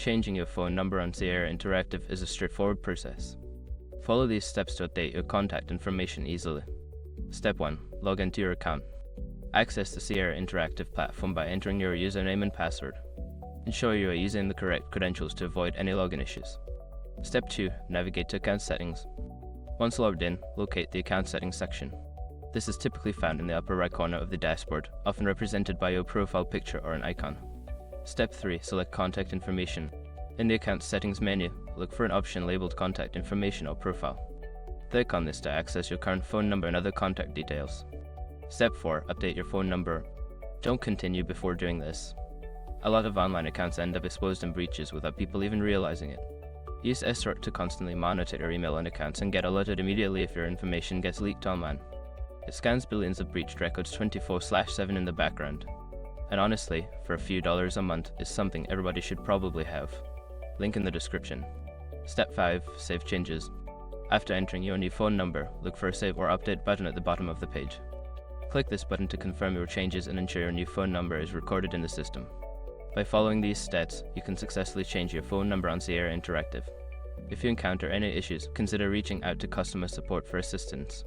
Changing your phone number on Sierra Interactive is a straightforward process. Follow these steps to update your contact information easily. Step 1. Log into your account. Access the Sierra Interactive platform by entering your username and password. Ensure you are using the correct credentials to avoid any login issues. Step 2. Navigate to Account Settings. Once logged in, locate the Account Settings section. This is typically found in the upper right corner of the dashboard, often represented by your profile picture or an icon. Step 3. Select Contact Information. In the Account Settings menu, look for an option labeled Contact Information or Profile. Click on this to access your current phone number and other contact details. Step 4. Update your phone number. Don't continue before doing this. A lot of online accounts end up exposed in breaches without people even realizing it. Use SROT to constantly monitor your email and accounts and get alerted immediately if your information gets leaked online. It scans billions of breached records 24/7 in the background. And honestly, for a few dollars a month is something everybody should probably have. Link in the description. Step 5. Save changes. After entering your new phone number, look for a Save or Update button at the bottom of the page. Click this button to confirm your changes and ensure your new phone number is recorded in the system. By following these steps, you can successfully change your phone number on Sierra Interactive. If you encounter any issues, consider reaching out to customer support for assistance.